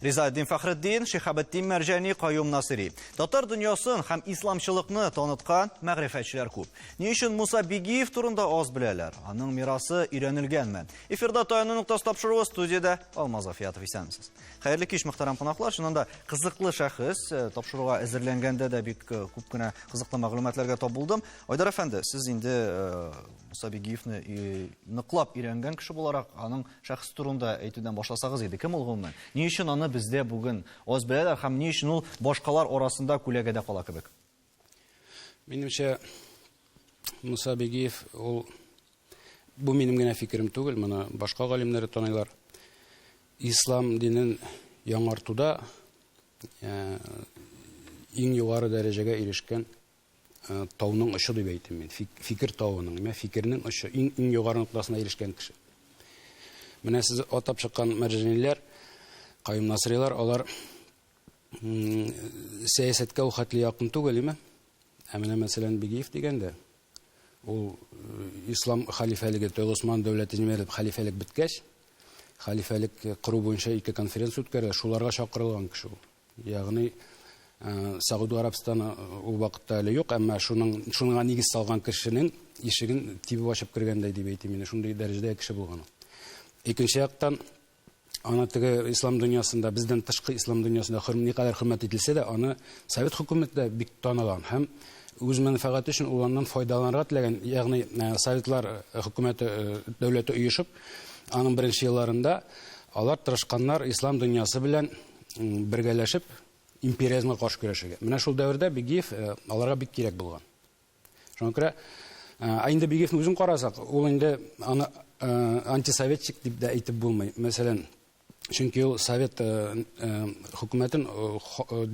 Ризаэддин Фахриддин, Шихабетдин Мәрҗани, Каюм Насири. Татар дөньясын һәм исламчылыкны таныткан мәгърифәтчеләр күп. Ни өчен Муса Бигиев турында аз беләләр? Аның мирасы өйрәнелгәнме? Эфирда таянуның тапшыруы студияда Алмаз Афиятов исәнмесез. Хәерле кич, мөхтәрәм кунаклар. Шуннан да кызыклы шәхес тапшыруга әзерләнгәндә дә бик күп кенә кызыклы мәгълүматларга тап булдым. Айдар әфәнде, сез инде Муса Бигиевны ныклап өйрәнгән кеше буларак, аның шәхес турында әйтүдән башласагыз иде. Кем ул гомумән? Ни өчен аны бездә бүген аз беләләр һәм ни өчен ул башкалар арасында күләгәдә кала кебек? Минемчә, Муса Бигиев, бу минем генә фикерем түгел, моны башка галимнәр таныйлар. Ислам динен яңартуда иң югары дәрәҗәгә ирешкән тауның ошы дип әйтәм мин. Фикер тауының, фикернең ошы, иң югары ноктасына ирешкән кеше. Менә сез атап чыккан Мәрҗаниләр, Каюм Насирилар, алар сәясәткә ул хәтле якын түгел, име? Ә менә мәсәлән Бигиев дигәндә, ул ислам халифәлеге, Осман дәүләте җимерелеп халифәлек беткәч, халифәлек кыру буенча 2 конференция үткәрелә, шуларга чакырылган кеше ул. Ягъни Сауд Арабстаны ул вакытта әле юк, әмма шуңа нигез салган кешенең ишеген тибеп ачып кергәндәй дип әйтим инде, шундый дәрәҗәдә кеше булган. Икенче яктан, аны теге ислам дөньясында, бездән тышкы ислам дөньясында никадәр хөрмәт ителсә дә, аны Совет хөкүмәте бик таныган һәм үз мәнфәгате өчен улардан файдаланырга теләгән, ягъни Советлар хөкүмәте дәүләте оешып, аның беренче елларында алар тырышканнар ислам дөньясы белән бергәләшеп империализмга каршы көрәшергә. Менә шул дәвердә Бигиев аларга бик кирәк булган. Шуңа күрә, инде Бигиевне үзен карасак, ул инде аны антисоветчик дип дә әйтеп булмый. Мәсәлән, чөнки ул Совет хөкүмәтен,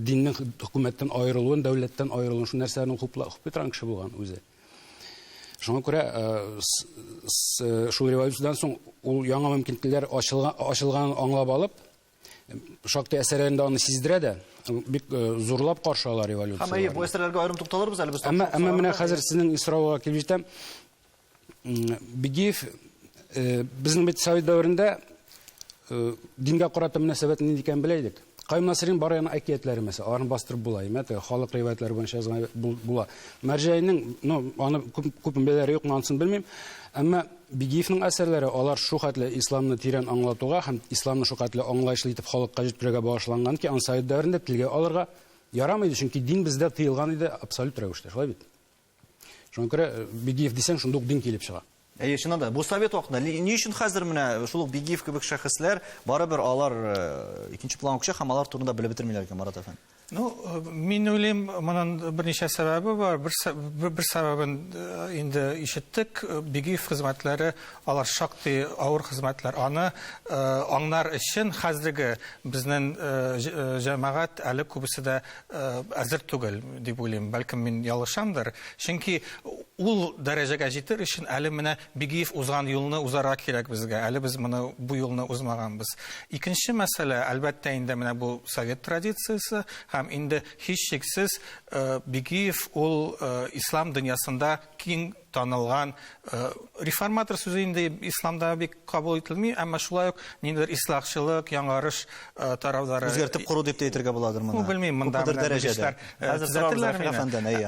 диннең хөкүмәттән аерылуын, дәүләттән аерылуын, шу нәрсәләрне хуплап торган кеше булган үзе. Шуңа күрә, шул революциядән соң ул яңа мөмкинлекләр ачылганын аңлап алып, шактый әсәрләрендә аны сиздерә дә, бик зурлап каршы ала революцияларны. Һәм бу әсәрләргә аерым тукталырбыз әле без. Әмма менә хәзер сезнең сорауга килеп җитәм. Бигиев безнең бит Совет дәверендә дингә карата мөнәсәбәт нинди икәнен белә идек. Каюм Насирин бар яна әкиятләре мәсәлән, аларны бастырып була, халык риваятлары буенча язган була. Мәрҗәйнең, аны күпме беләләр юк, анысын белмим. Әмма Бигиевнең әсәрләре, алар шу хәтле исламны тирән аңлатуга һәм исламны шу хәтле аңлаешлы итеп халыкка җиткерергә багышланган ки, аны Совет дәверендә телгә алырга ярамый, чөнки дин бездә тыелган иде абсолют рәвештә, шулай бит. Шуңа күрә Бигиев дисәң, шундый ук дин килеп чыга. Шуннан да, бу Совет вакытында ни өчен хәзер менә шул Бигиев кебек шәхесләр барыбер алар икенче план кеше һәм алар турында белеп бетермиләр икән, Марат әфәнд? Мин уйлыйм, моның берничә сәбәбе бар. Бер сәбәбен инде ишеттек. Бигиев хезмәтләре, алар шактый авыр хезмәтләр. Аны аңнар өчен хәзерге безнең җәмәгать әле күбесе дә әзер түгел дип уйлыйм. Бәлкем мин ялгышамдыр. Чөнки ул дәрәҗәгә җитер өчен әле менә Бигиев узган юлны узарга кирәк безгә. Әле без моны бу юлны узмаганбыз. Икенче мәсьәлә, әлбәттә инде менә бу Совет традициясе. Инде һич шиксез Бигиев ул ислам дөньясында киң танылган реформатор сүзе инде исламда бик кабул ителми, әмма шулай ук ниндидер ислахчылык, яңарыш тарафдары үзгәртеп куру дип тә әйтергә буладыр моны. Белмим, монда дәрәҗәдә.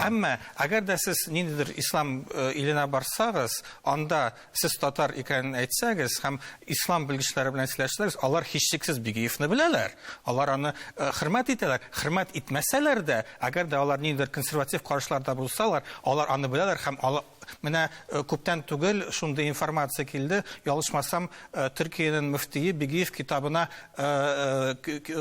Әмма әгәр дә сез ниндидер ислам иленә барсагыз, анда сез татар икәнен әйтсәгез һәм ислам белгечләре белән сөйләшсәгез, алар һич шиксез Бигиевне беләләр. Алар аны хөрмәт итәләр. Хөрмәт итмәсәләр дә, әгәр дә алар ниндидер консерватив карашларда булсалар, алар аны беләләр һәм менә күптән түгел шундый информация килде. Ялгышмасам, Төркиянең мөфтие Бигиев китабына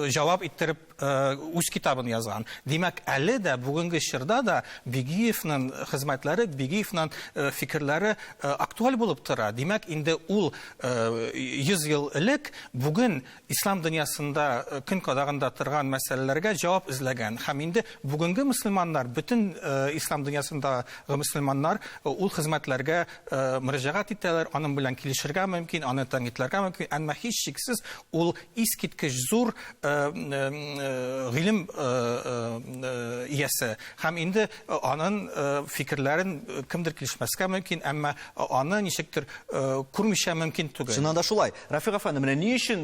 җавап иттереп үз китабын язган. Димәк, әле дә бүгенге чорда да Бигиевнең хезмәтләре, Бигиевнең фикерләре актуаль булып тора. Димәк, инде ул 100 ел элек бүген ислам дөньясында көн кадагында торган мәсьәләләргә җавап эзләгән. Һәм инде бүгенге мөселманнар, бөтен ислам дөньясындагы мөселманнар ул хезмәтләргә мөрәҗәгать итәләр, аның белән килешергә мөмкин, аны тәнкыйтьләргә мөмкин, әмма һич шиксез ул искиткеч зур гыйлем иясе. Һәм инде аның фикерләрен кемдер килешмәскә мөмкин, әмма аны ничектер күрмичә мөмкин түгел. Чыннан да шулай. Рафик әфәнде, менә ни өчен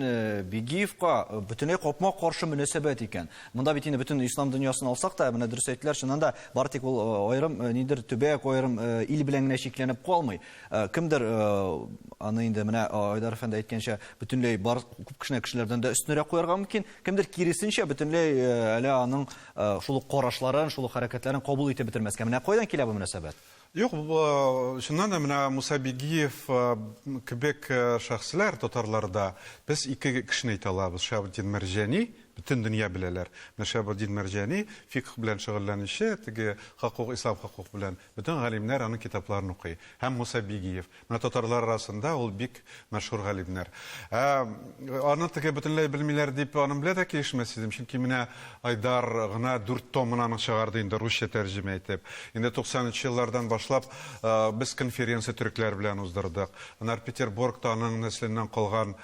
Бигиевка бөтенләй капма каршы мөнәсәбәт икән? Монда бит инде бөтен ислам дөньясын алсак та, менә дөрес әйттеләр, чыннан да бары тик ул аерым нидер төбәк, аерым ил белән генә чикләнеп калмый. Кемдер аны инде менә Айдар әфәнде әйткәнчә бөтенләй бар күп кешеләрдән дә өстенрәк куярга мөмкин. Кемдер киресенчә бөтенләй әле аның шул карашларын, шул хәрәкәтләрен кабул итеп бетермәскә. Менә кайдан килә бу мөнәсәбәт? Юк, шуннан да менә Муса Бигиев кебек шәхесләр татарларда без ике кешене әйтә алабыз. Шәһабетдин Мәрҗани, бөтен дөнья беләләр. Шәһабетдин Мәрҗани фикх белән шөгыльләнүче, теге хукук, ислам хукук белән бөтен галимнәр аның китапларын укый. Һәм Муса Бигиев. Менә татарлар арасында ул бик мәшһүр галимнәр. Аны теге бөтенләй белмиләр дип аның белән дә килешмәс идем. Чөнки менә Айдар гына 4 томын аның чыгарды инде русча тәрҗемә итеп. Инде 90-нчы еллардан башлап без конференция төрекләр белән уздырдык. Анар Петербургта аның нәселеннән калган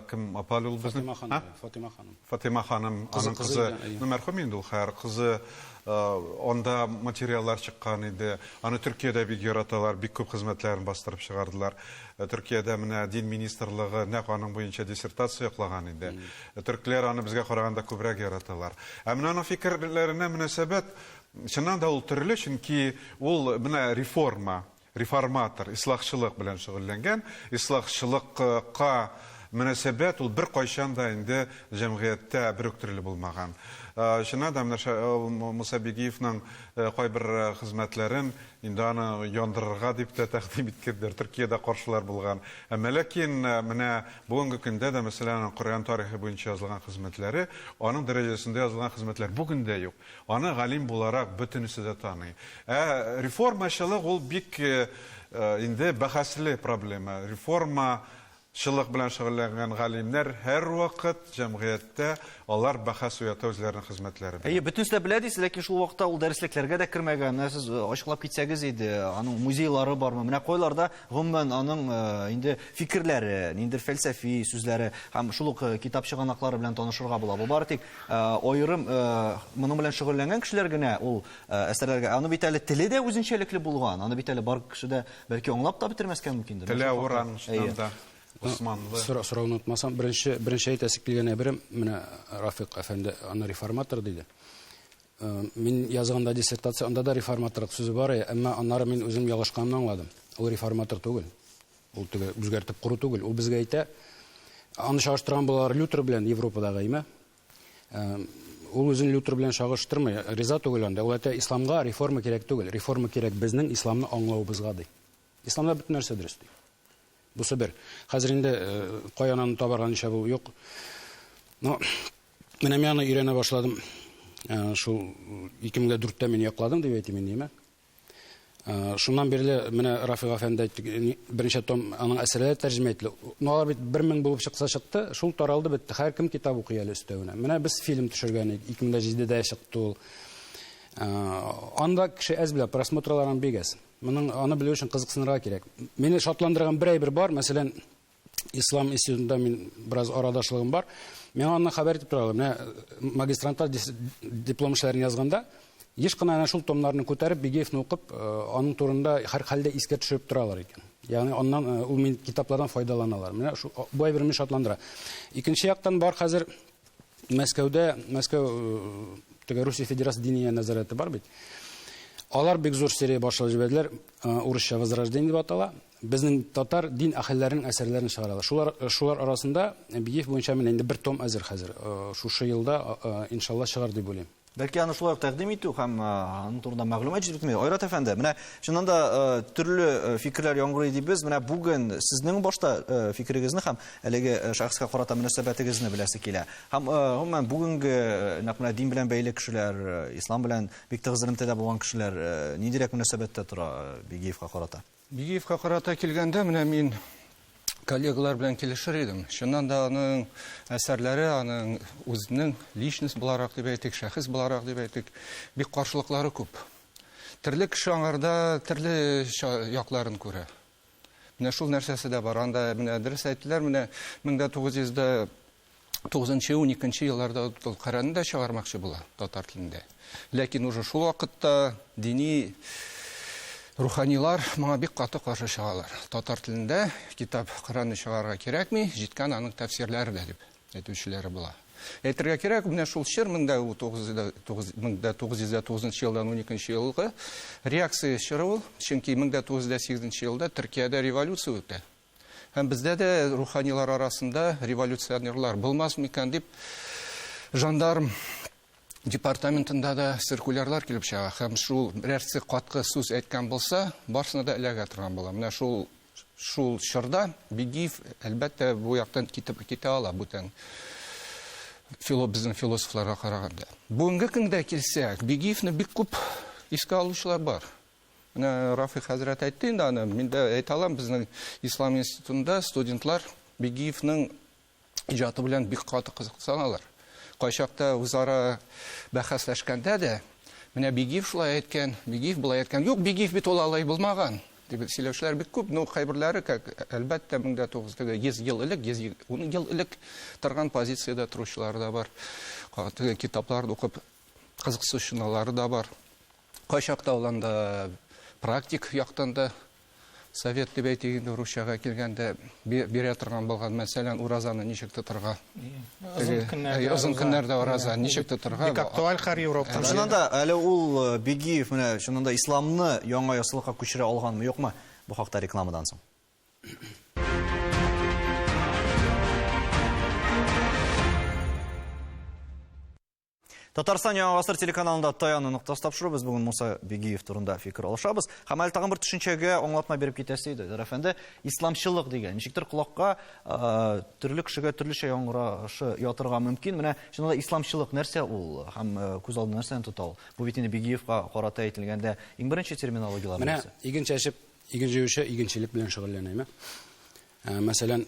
кем апалы ул безнең Фатима ханым, аның кызы, мәрхүм инде ул һәр кызы онда материаллар чыккан иде. Аны Төркиядә бик яраталар, бик күп хезмәтләрен бастырып чыгардылар. Төркиядә менә дин министрлыгы нәкъ аның буенча диссертация яклаган иде. Төркләр аны безгә караганда күбрәк яраталар. Ә менә аның фикерләренә мөнәсәбәт чыннан да ул төрле, чөнки ул менә реформатор, ислахчылык белән шөгыльләнгән, ислахчылыкка мөнәсәбәт ул бер кайчан да инде җәмгыятьтә бер үк төрле булмаган. Чыннан да менә Муса Бигиевның кайбер хезмәтләрен инде аны яндырырга дип тә тәкъдим иткәннәр. Төркиядә каршылар булган. Әмма ләкин менә бүгенге көндә дә мәсәлән Коръән тарихы буенча язылган хезмәтләре, аның дәрәҗәсендә язылган хезмәтләр бүгендә юк. Аны галим буларак бөтенесе дә таный. Реформачылык ул бик инде бәхәсле проблема. Реформачылык белән шөгыльләнгән галимнәр һәр вакыт җәмгыятьтә алар бәхәс уята үзләренең хезмәтләре. Бөтенесе дә белә дисез, ләкин шул вакытта ул дәреслекләргә дә кергән. Сез ачыклап китсәгез иде, аның музейлары бармы? Менә кайларда гомумән аның инде фикерләре, ниндер фәлсәфи сүзләре һәм шул ук китап чыганаклары белән танышырга була. Бу бары тик аерым моның белән шөгыльләнгән кешеләр генә ул әсәрләргә. Аны бит әле теле дә үзенчәлекле булган. Аны бит әле бар кеше дә бәлки аңлап та бетермәскә мөмкиндер. Теле уран шунда. Сорауны отмасам, беренче әйтәсе килгән әберем, менә Рафик әфәнде аны реформатор диде. Мин язганда диссертация, анда да реформаторлык сүзе бар, әмма аннары мин үзем ялгышканны аңладым. Ул реформатор түгел. Ул теге үзгәртеп кору түгел. Ул безгә әйтә, аны чагыштырган булар Лютер белән Европадагы име. Ул үзен Лютер белән чагыштырмый, риза түгел анда. Ул әйтә, исламга реформа кирәк түгел. Реформа кирәк безнең исламны аңлавыбызга ди. Исламда бөтен нәрсә дөрес ди. Бу сәбәр. Хәзер инде каянаны табарга ничә бу юк. Но менә мин аны өйрәнә башладым. Шул 2004-тә мин якладым дип әйтим инде. Шуннан бирле менә Рафик әфәнде беренче том аның әсәрләре тәрҗемә ителде. Алар бит 1000 булып чыкса чыкты, шул таралды бетте. Һәр кем китап укый әле өстәвенә. Менә без фильм төшергән идек, 2007-дә чыкты ул. Анда кеше әз белә, просмотрларын бигәс. Аны белү өчен кызыксынырга кирәк. Мине шатландырган бер әйбер бар, мәсәлән, Ислам институтында мин бераз арадашлыгым бар. Мен аны хәбәр итеп торалар. Менә магистранта диплом эшләрен язганда, еш кына әнә шул томнарны күтәреп, Бигиевны укып, аның турында һәр хәлдә искә төшереп торалар икән. Ягъни аннан ул мин китаплардан файдаланалар. Менә шу бу әйберне шатландыра. Икенче яктан бар хәзер Мәскәүдә, Мәскәү теге Русия Федерация диния нәзарәте бар бит. Алар бик зур серия башлап җибәрделәр, урысча возрождение дип атала. Безнең татар дин әһелләренең әсәрләрен чыгаралар. Шулар арасында Бигиев буенча менә инде бер том әзер хәзер. Шушы елда иншалла чыгар дип уйлыйм. Бәлки аны шулай тәкъдим итү һәм аның турында мәгълүмат җитмәй. Айрат әфәнде, менә шуннан да төрле фикерләр яңгырый дибез. Менә бүген сезнең башта фикерегезне һәм әлеге шәхескә карата мөнәсәбәтегезне беләсе килә. Һәм гомумән бүгенге нәкъ дин белән бәйле кешеләр, ислам белән бик тыгыз элемтәдә булган кешеләр ниндирәк мөнәсәбәттә тора Бигиевка карата? Бигиевка карата килгәндә менә мин коллегалар белән килешер идем. Шуннан да аның әсәрләре, аның үзенең личность буларак дип әйтик, шәхес буларак дип әйтик, бик каршылыклары күп. Төрле кеше аңарда төрле якларын күрә. Менә шул нәрсәсе дә бар. Анда менә дөрес әйттеләр, менә 1900-дә 9-12 елларда ул Коръәнне дә чыгармакчы була татар телендә. Ләкин уже шул вакытта дини руханилар моңа бик каты каршы чыгалар. Татар телендә китап Коръәнне чыгарга кирәкми, җиткән аның тәфсирләре дә дип әйтүчеләре була. Әйтергә кирәк, менә шул чир 1909 елдан 12 елга реакция чиры ул, чөнки 1908 елда Төркиядә революция үтә. Һәм бездә дә руханилар арасында революционерлар булмас микән дип жандарм департаментында да циркулярлар килеп чыга. Һәм шул берәрсе каткы сүз әйткән булса, барсына да эләгә торган була. Менә шул чорда Бигиев әлбәттә бу яктан китә ала бүтән безнең философларга караганда. Бүгенге көндә килсәк, Бигиевне бик күп искә алучылар бар. Менә Рафик хәзрәт әйтте инде аны, мин дә әйтә алам, безнең Ислам институтында студентлар Бигиевнең иҗаты белән бик каты кызыксаналар. Кайчакта үзара бәхәсләшкәндә дә, менә Бигиев шулай әйткән, Бигиев булай әйткән. Юк, Бигиев бит ул алай булмаган. Дип сөйләүчеләр бик күп, но кайберләре әлбәттә 1900 ел элек, 10 ел элек торган позициядә торучылар да бар. Китапларны укып кызыксынучылары да бар. Кайчакта уланда практик яктан да совет дип әйтегәндә русчага килгәндә бирә торган булган, мәсәлән, уразаны ничек тотырга. Озын көннәрдә ураза ничек тотырга. Бик актуаль һәр Европада. Шуннан да әле ул Бигиев менә шуннан да исламны яңа ясылыкка күчерә алганмы, юкмы? Бу хакта рекламадан соң. Татарстан Яңа Гасыр телеканалында Таяны нокта тапшыру. Без бүген Муса Бигиев турында фикер алышабыз. Һәм әле тагын бер төшенчәгә аңлатма берип китәсе иде. Әфәнде, исламчылык дигән ничектер колакка төрле кешегә төрлечә яңгырашы ятырга мөмкин. Менә шунда исламчылык нәрсә ул һәм күз алдына нәрсәне тота ул? Бу бит инде Бигиевка карата әйтелгәндә иң беренче терминологиялар Менә игенчәшеп, игенҗеүче игенчелек белән шөгыльләнәме? Мәсәлән,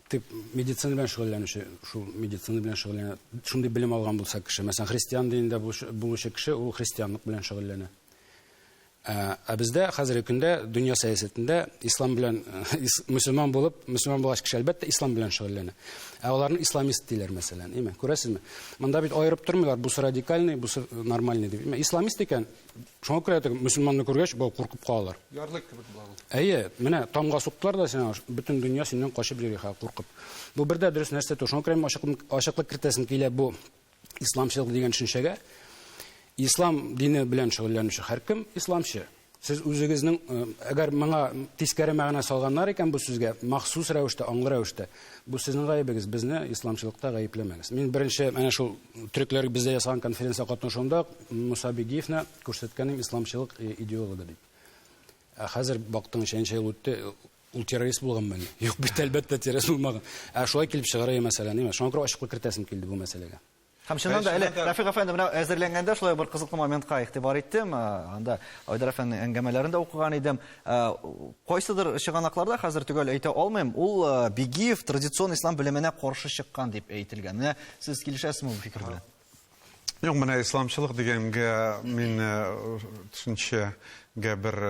тип медицина белән шөгыльләнүче, шул медицина белән шөгыльләнә, шундый белем алган булса кеше, мәсәлән, христиан динендә булучы кеше, ул христианлык белән шөгыльләнә. Бездә хәзерге көндә дөнья сәясәтендә ислам белән мөселман булгач кеше әлбәттә ислам белән шөгыльләнә. Аларны исламист диләр мәсәлән, име? Күрәсезме? Монда бит аерып тормыйлар, бу радикальный, бу нормальный дип. Исламист икән, шуңа күрә мөселманны күргәч, бу куркып калалар. Ярлык кебек була. Әйе, менә тамга суктылар да сиңа, бөтен дөнья синнән качып йөри, куркып. Бу бердә дөрес нәрсә түгел. Шуңа күрә ачыклык кертәсем килә бу исламчылык дигән төшенчәгә. Ислам дине белән шөгыльләнүче һәркем исламчы. Сез үзегезнең, әгәр моңа тискәре мәгънә салганнар икән бу сүзгә, махсус рәвештә, аңлы рәвештә, бу сезнең гаебегез, безне исламчылыкта гаепләмәгез. Мин беренче менә шул төрекләр бездә ясаган конференция катнашында Муса Бигиевне күрсәткәнем исламчылык идеологы дип. Хәзер бактың шәнчә ел үтте, ул террорист булганмы? Юк, бит әлбәттә террорист булмаган. Шулай килеп чыгара мәсәләне, нимә? Шуңа күрә ачыклык кертәсем килде бу мәсьәләгә. Һәм шуннан да әле Рафик әфәнде менә әзерләнгәндә шулай бер кызыклы моментка игътибар иттем. Анда Айдар әфәнде әңгәмәләрендә укыган идем. Кайсыдыр чыганакларда хәзер төгәл әйтә алмыйм. Ул Бигиев традицион ислам белеменә каршы чыккан дип әйтелгән. Менә сез килешәсезме бу фикер белән? Юк, менә исламчылык дигәнгә мин төшенчәгә бер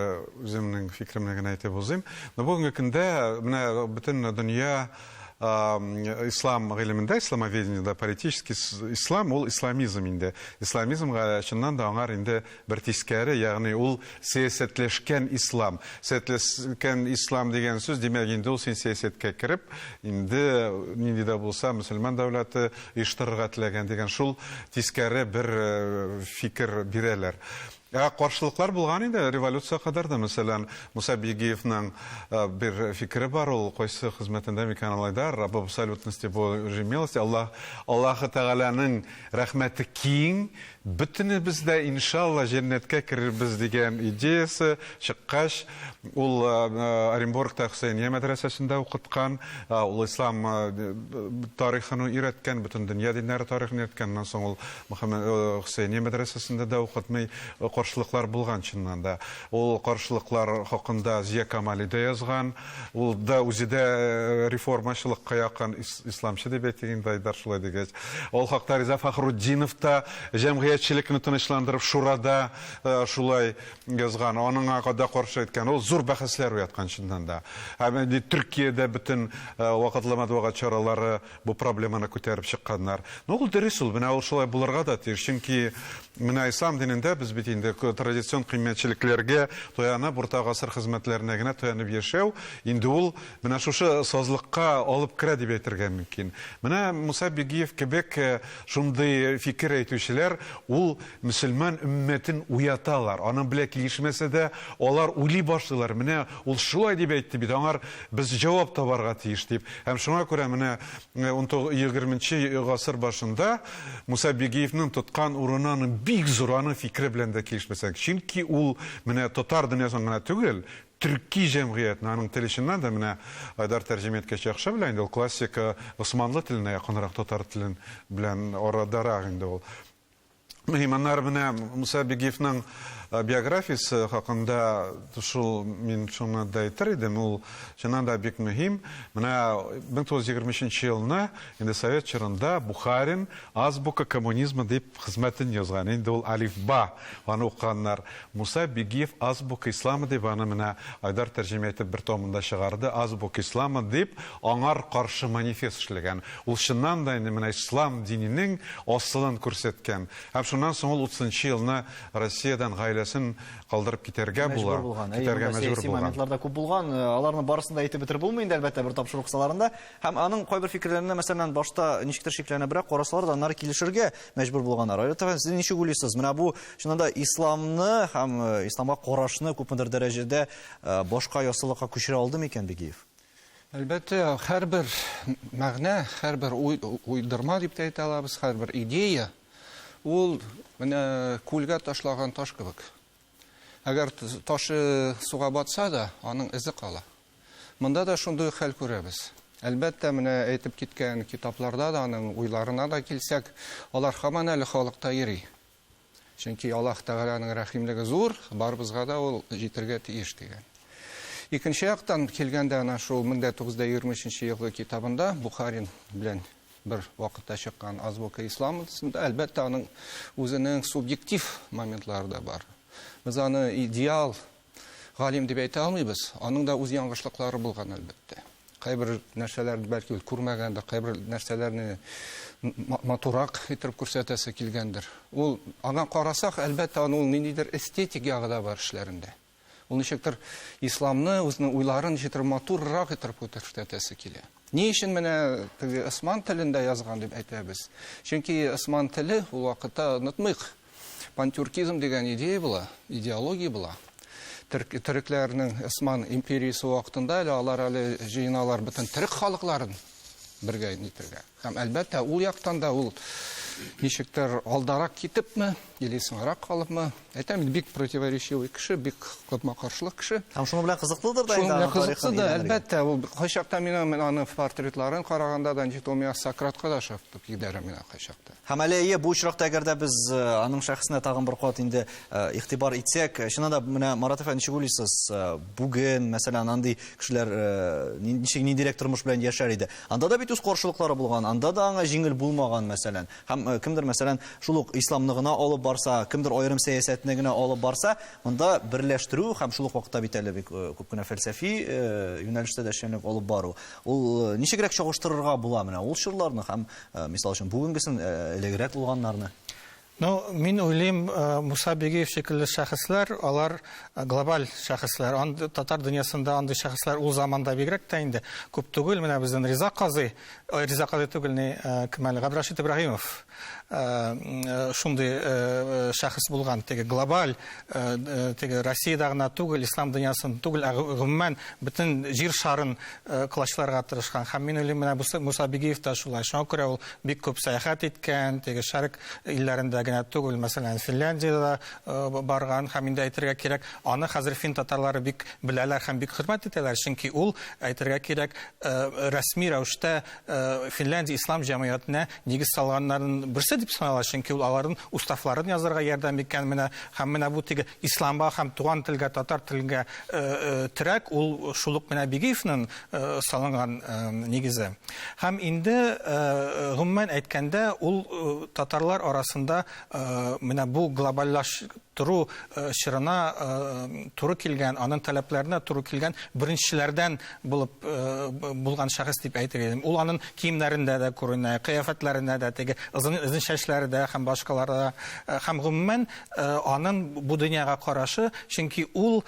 үземнең фикеремне генә әйтеп узыйм. Бүгенге көндә менә бөтен дөнья ислам гыйлемендә, исламоведениедә политический ислам, ул исламизм инде. Исламизмга чыннан да аңар инде бер тискәре, ягъни ул сәясәтләшкән ислам. Сәясәтләшкән ислам дигән сүз, димәк инде ул сәясәткә кереп, инде нинди дә булса мөселман дәүләте оештырырга теләгән дигән шул тискәре бер фикер бирәләр. Каршылыклар булган инде революция кадәр да, мәсәлән, Муса Бигиевнең бер фикере бар, ул кайсы хезмәтендә микән алайдар, об абсолютности Божьей милости, Аллаһ Тәгаләнең рәхмәте киң, бөтенебез дә иншалла җәннәткә керербез дигән идеясы чыккач, ул Оренбургта Хөсәйния мәдрәсәсендә укыткан, ул ислам тарихын өйрәткән, бөтен дөнья диннәре тарихын өйрәткән, аннан соң ул Хөсәйния мәдрәсәсендә дә укытмый, каршылыклар булган чыннан да. Ул каршылыклар хакында Зия Камали да язган, ул да үзидә реформачылыкка якын исламчы дип әйтгән Айдар шулай дигәч. Ул хакта Риза Фахрутдинов та җәмгыять җәмәгатьчелекне тынычландырып, шурада шулай язган, аның ага каршы әйткән, ул зур бәхәсләр уяткан чыннан да. Һәм Төркиядә бөтен вакытлы матбугат чаралары бу проблеманы күтәреп чыкканнар. Ул дөрес ул, менә ул шулай булырга да тиеш, чөнки менә ислам динендә без бит инде традицион кыйммәтчелекләргә таянып, урта гасыр хезмәтләренә генә таянып яшәү, инде ул менә шушы сазлыкка алып керә дип әйтергә мөмкин. Менә Муса Бигиев кебек шундый фикер әйтүчеләр, ул мөселман өммәтен уяталар. Аның белән килешмәсә дә, алар уйлый башлыйлар. Менә ул шулай дип әйтте бит, аңар без җавап табарга тиеш дип. Һәм шуңа күрә менә 20 гасыр башында Муса Бигиевнең тоткан урынының бик зур, аның фикере белән дә килешмәсәк. Чөнки ул менә татар дөньясының гына түгел, Төрки җәмгыятенең аның теленнән дә менә Айдар тәрҗемә иткәч яхшы белә инде, ул классик Османлы теленә якынрак татар телен белән арадарак инде ул. Мөһимнәр менә Муса Бигиевнең биографиясе хакында шул мин шуны да әйтер идем, ул чыннан да бик мөһим. Менә 1923 елны инде Совет чорында Бухарин азбука коммунизма дип хезмәтен язган. Инде ул алифба аны укыганнар. Муса Бигиев азбука ислама дип аны менә Айдар тәрҗемә итеп бер томында чыгарды. Азбука ислама дип аңар каршы манифест эшләгән. Ул чыннан да инде менә ислам дининең асылын күрсәткән. Һәм шуннан соң ул 30 елны Россиядән гаиләсен калдырып китәргә була. Китәргә мәҗбүр булган. Моментларда күп булган. Аларны барысын да әйтеп бетереп булмый инде, әлбәттә, бер тапшырык кысаларында. Һәм аның кайбер фикерләренә, мәсәлән, башта ничектер шикләнәбрәк карасалар да, аннары килешергә мәҗбүр булганнар. Аерта, сез ничек уйлыйсыз? Менә бу чыннан да исламны һәм исламга карашны күпмедер дәрәҗәдә башка ясылыкка күчерә алды микән Бигиев? Әлбәттә, һәрбер мәгънә, һәрбер уйдырма дип әйтә алабыз, һәрбер идея ул менә күлгә ташлаган таш кебек. Әгәр ташы суга батса да, аның изе кала. Монда да шундый хәл күрәбез. Әлбәттә, менә әйтеп киткән китапларда да, аның уйларына да килсәк, алар һаман әле халыкта йөри. Чөнки Аллаһ Тәгаләнең рәхимлеге зур, барыбызга да ул җитәргә тиеш дигән. Икенче яктан килгәндә, ана шул 1923 елгы китабында Бухарин белән бер вакытта чыккан азбука исламында, әлбәттә, аның үзенең субъектив моментлары да бар. Без аны идеал галим дип әйтә алмыйбыз. Аның да үз яңгышлыклары булган, әлбәттә. Кайбер нәрсәләрне бәлки ул күрмәгәндер, кайбер нәрсәләрне матурак итеп күрсәтәсе килгәндер. Ул аңа карасак, әлбәттә, аның ниндидер эстетик ягы да бар эшләрендә. Ул ничектер исламны, үзенең уйларын ничектер матуррак итеп күрсәтәсе килә. Ни өчен менә осман телендә язган дип әйтәбез? Чөнки осман теле ул вакытта онытмыйк. Пантюркизм дигән идея була, идеология була. Төрекләрнең Осман империясы вакытында алар әле җыйналар бөтен төрек халыкларын бергә нитергә. Һәм әлбәттә, ул яктан да ул ничектер алдарак китепме, или соңрак калыпмы? Әйтәм, бик противоречивый кеше, бик капма-каршылык кеше. Һәм шуның белән кызыклыдыр да инде аның тарихын. Әлбәттә, ул кайчакта мин аны портретларын караганда да ничек Сократка да шаптып кидәрем мин кайчакта. Һәм әле бу очракта әгәр дә без аның шәхсенә тагын бер кат инде игътибар итсәк, чыннан да менә Марат әфәнде, ничек уйлыйсыз, бүген мәсәлән андый кешеләр ниндирәк тормыш белән яшәр иде? Анда да бит үз каршылыклары булган, анда да аңа җиңел булмаган мәсәлән. Һәм кемдер мәсәлән шул ук исламны гына алып барса, кемдер аерым сәясәтне генә алып барса, монда берләштерү һәм шул ук вакытта бит әле бик күп кенә фәлсәфи юнәлештә дә эшчәнлек алып бару. Ул ничегрәк чагыштырырга була менә ул чорларны һәм мисал өчен бүгенгесен элегрәк булганнарны? Мин уйлыйм, Муса Бигиев шикелле шәхесләр, алар глобаль шәхесләр. Татар дөньясында андый шәхесләр ул заманда бигрәк тә инде күп түгел. Менә безнең Риза Казый түгел, Кемал Габдрашид Ибраһимов шундый шәхес булган. Теге глобаль, теге Россиядә гына түгел, ислам дөньясын түгел, гомумән бөтен җир шарын кылычларга тырышкан. Һәм мин уйлыйм, менә Муса Бигиев та шулай. Шуңа күрә ул бик күп сәяхәт иткән, теге шәрык илләрендә генә түгел, мәсәлән, Финляндиядә барган. Һәм инде әйтергә кирәк, аны хәзер фин татарлары бик беләләр һәм бик хөрмәт итәләр, чөнки ул әйтергә кирәк, рәсми рәвештә Финляндия ислам җәмгыятенә нигез салганнарның берсе җитәкчесе дип санала, чөнки ул аларның уставларын язарга ярдәм иткән, менә бу теге исламга һәм туган телгә, татар теленгә терәк, ул шул ук менә Бигиевның салынган нигезе. Һәм инде гомумән әйткәндә, ул татарлар арасында менә бу глобальлаштыру чорына туры килгән, аның таләпләренә туры килгән беренчеләрдән булган шәхес дип әйтергә. Ул аның киемнәрендә дә күренә, кыяфәтләрендә дә, теге озын чәчләрендә һәм башкаларда, һәм гомумән аның бу дөньяга карашы, чөнки ул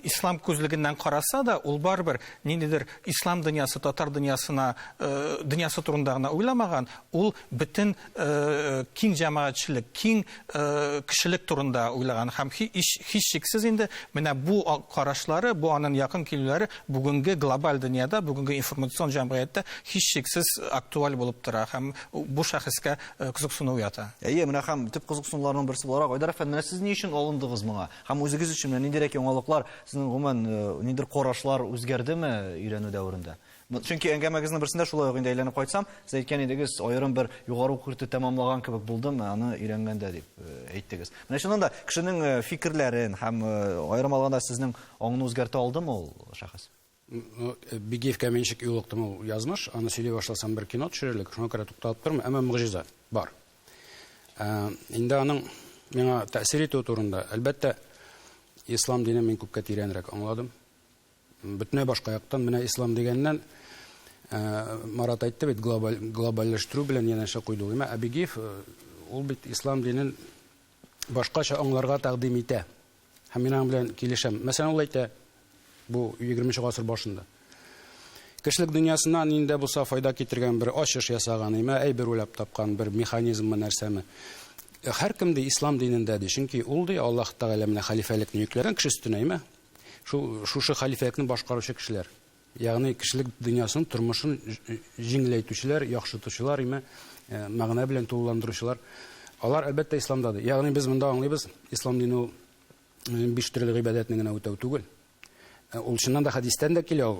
ислам күзлегеннән караса да, ул барбер ниндидер ислам дөньясы, татар дөньясы турында гына уйламаган, ул бөтен киң җәмәгатьчелек, киң кешелек турында уйлаган һәм һичшиксез инде менә бу карашлары, бу аның якын килүләре бүгенге глобаль дөньяда, бүгенге информацион җәмгыятьтә һичшиксез актуаль булып тора һәм бу шәхескә кызыксыну уята. Менә һәм төп кызыксынуларның берсе буларак, Айдар әфәнде, сез ни өчен алындыгыз моңа? Һәм үзегез өчен ниндирәк яңалыклар, сезнең гомумән ниндидер карашлар үзгәрдеме өйрәнү дәверендә? Чөнки әңгәмәгезнең берсендә шулай ук инде әйләнеп кайтсам, сез әйткән идегез, аерым бер югары укырты тәмамлаган кебек булдым, аны өйрәнгәндә дип әйттегез. Менә шуннан да кешенең фикерләрен һәм аерым алганда сезнең аңны үзгәртә алдымы ул шәхес? Бигиевкә менчик юлыктым ул язмыш, аны сөйли башласам бер кино төшерерлек, шуңа күрә тукталып тормый, әмма мөгъҗиза бар. Инде аның миңа тәэсир итү турында, әлбәттә, ислам динен мин күпкә тирәнрәк аңладым. Бөтенләй башка яктан, менә ислам дигәннән Марат әйтте бит, глобальләштерү белән янәшә куйды ул. Бигиев ул бит ислам динен башкача аңларга тәкъдим итә. Һәм мин аның белән килешәм. Мәсәлән, ул әйтә, бу 20 гасыр башында. Кешелек дөньясыннан инде булса файда китергән бер ачыш ясаган, әйбер уйлап тапкан бер механизммы нәрсәме. Һәркемдә ислам динендә ди, чөнки ул ди Аллаһ Тәгалә менә халифәлекне йөкләгән кеше өстенә, шушы халифәлекне башкаручы кешеләр. Ягъни кешелек дөньясын, тормышын җиңеләйтүчеләр, яхшытучылар, мәгънә белән тулыландыручылар. Алар әлбәттә исламдадыр. Ягъни без монда аңлыйбыз, ислам дине ул 5 төрле гыйбадәтне генә үтәү түгел. Ул чыннан да хадистән дә килә,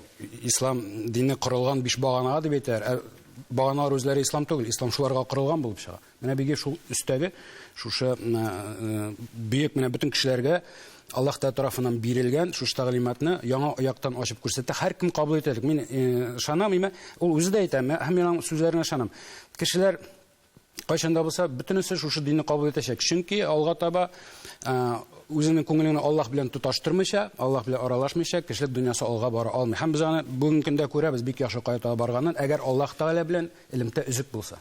ислам дине корылган 5 баганага дип әйтәләр. Баганалар үзләре ислам түгел, ислам шуларга корылган булып чыга. Менә бигә шул өстәге, шушы бөек менә бөтен кешеләргә Аллаһ тарафыннан бирелгән шушы тәгълиматны яңа аяктан ачып күрсәтә. Һәркем кабул итәлек. Мин ышанам, ул үзе дә әйтә, һәм мин аның сүзләренә ышанам. Кешеләр кайчанда булса бөтенесе шушы динне кабул итәчәк. Чөнки алга таба үзенең күңеленә Аллаһ белән тоташтырмыйча, Аллаһ белән аралашмыйча, кешелек дөньясы алга бара алмый. Һәм без аны бүгенге көндә күрәбез, бик яхшы кайта барганын, әгәр Аллаһ Тәгалә белән элемтә үзек булса.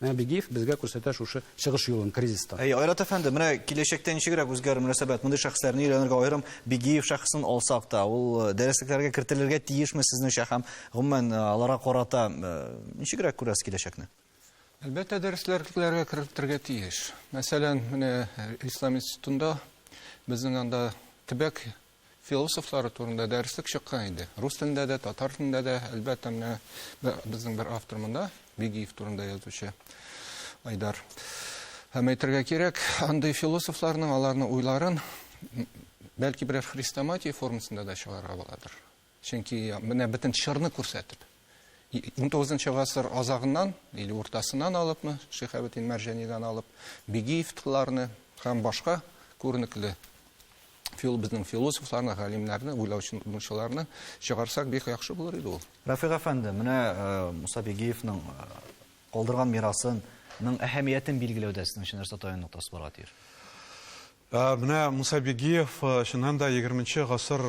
Бигиев безгә күрсәтә шушы чыгыш юлын кризистан. Айрат әфәнде, менә киләчәктә ничегрәк үзгәрер мөнәсәбәт? Мондый шәхесләрне өйрәнергә аерым Бигиев шәхесен алсак та, ул дәреслекләргә кертелергә тиешме сезнеңчә һәм гомумән аларга карата ничегрәк күрәсез киләчәкне? Әлбәттә, дәресләргә кертергә тиеш. Мәсәлән, менә Ислам институтында безнең анда төбәк философлары турында дәреслек чыккан иде. Рус телендә дә, татар телендә дә, әлбәттә, менә безнең бер автор монда Бигиев турында язучы Айдар. Һәм әйтергә кирәк, андый философларның аларның уйларын бәлки бер хрестоматия формасында да чыгарга буладыр. Чөнки менә бөтен чорны күрсәтеп 19 гасыр азагыннан или уртасыннан алыпмы, Шихабетдин Мәрҗәнидан алып, Бигиевларны һәм башка күренекле безнең философларны, галимнәрне, уйлаучыларны чыгарсак бик яхшы булыр иде ул. Рафиг әфәнде, менә Муса Бигиевның калдырган мирасының әһәмиятен билгеләүдә сезнең өчен нәрсә таян ноктасы барга тиеш? Менә Муса Бигиев чыннан да 20 гасыр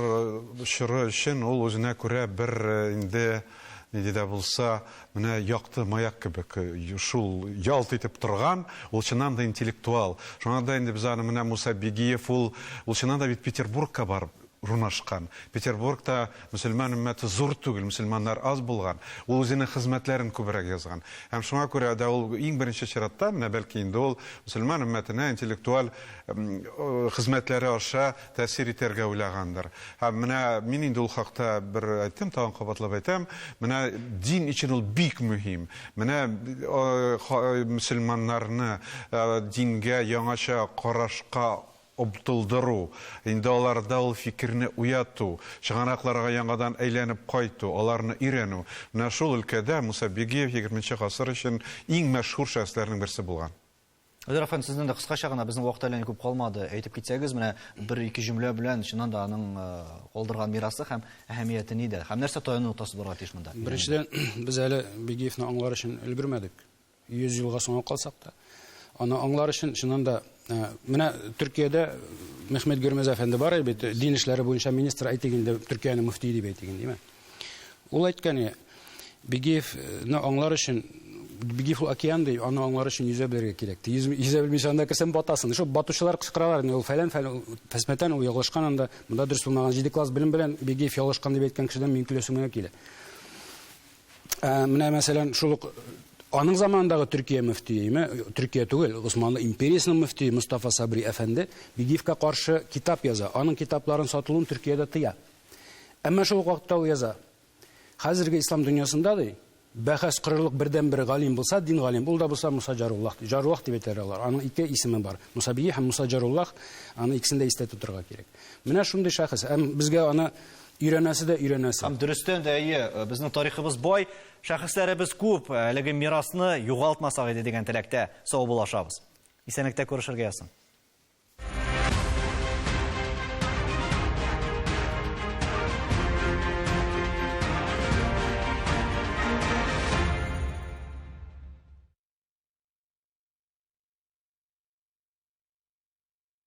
чоры өчен ул үзенә күрә бер инде нидә булса, менә якты маяк кебек, шул ялт итеп торган, ул чыннан да интеллектуал. Шуңа да инде без аны менә Муса Бигиев ул чыннан да бит Петербургка барып урнашкан. Петербургта мөселман өммәте зур түгел, мөселманнар аз булган. Ул үзенең хезмәтләрен күбрәк язган. Һәм шуңа күрә дә ул иң беренче чиратта, менә бәлки инде ул мөселман өммәтенә интеллектуаль хезмәтләре аша тәэсир итәргә уйлагандыр. Һәм менә мин инде ул хакта бер әйттем, тагын кабатлап әйтәм, менә дин өчен ул бик мөһим. Менә мөселманнарны дингә яңача карашка обтылдыру, инде аларда ул фикерне уяту, чыганакларга яңадан әйләнеп кайту, аларны өйрәнү. Менә шул өлкәдә Муса Бигиев 20-нче гасыр өчен иң мәшһүр шәхесләрнең берсе булган. Өдер әфәнде, сезнең дә кыскача гына, безнең вакыт әле күп калмады. Әйтеп китсәгез, менә бер-ике җөмлә белән чыннан да аның калдырган мирасы һәм әһәмияте нидә? Һәм нәрсә таянып тасбырга тиеш монда? Беренчедән, без әле Бигиевне аңлар өчен өлгермәдек. 100 елга соң калсак та. Аны аңлар өчен чыннан да менә Төркиядә Мөхәммәд Гөрмәз әфәнде бар бит, дин эшләре буенча министр әйтегендә Төркиянең мөфти дип әйтеген, димме? Ул әйткәне, Бигиевне аңлар өчен Бигиев океанды, аны аңлар өчен yüзә белергә кирәк. Yüзә белмичә анда керсәм батасың. Шул батучылар кычкыралар, ул фәлән фәсмәтән ул ялгышкан анда, монда дөрес булмаган 7 класс белем белән Бигиев ялгышкан дип әйткән кешедән мин киләсемгә килә. Менә мәсәлән, шул аның заманындагы Төркия мөфтие, Төркия түгел, Госманлы империясының мөфтие Мустафа Сабри әфәнде Бигиевка каршы китап яза. Аның китапларын сатылуын Төркиядә тыя. Әмма шул вакытта ул яза. Хәзерге ислам дөньясында ди, бәхәс кырырлык бердән-бер галим булса, дин галим, ул да булса Муса Жаруллах. Жаруллах дип әйтәләр. Аның ике исеме бар. Муса Бигиев һәм Муса Жаруллах. Аны икесен дә истә тотырга кирәк. Менә шундый шәхес. Безгә аны өйрәнәсе дә өйрәнәсе. Һәм дөрестән дә безнең тарихыбыз бай, шәхесләребез күп, әлеге мирасны югалтмасак иде дигән теләктә сау булашабыз. Исәнлектә күрешергә язсын.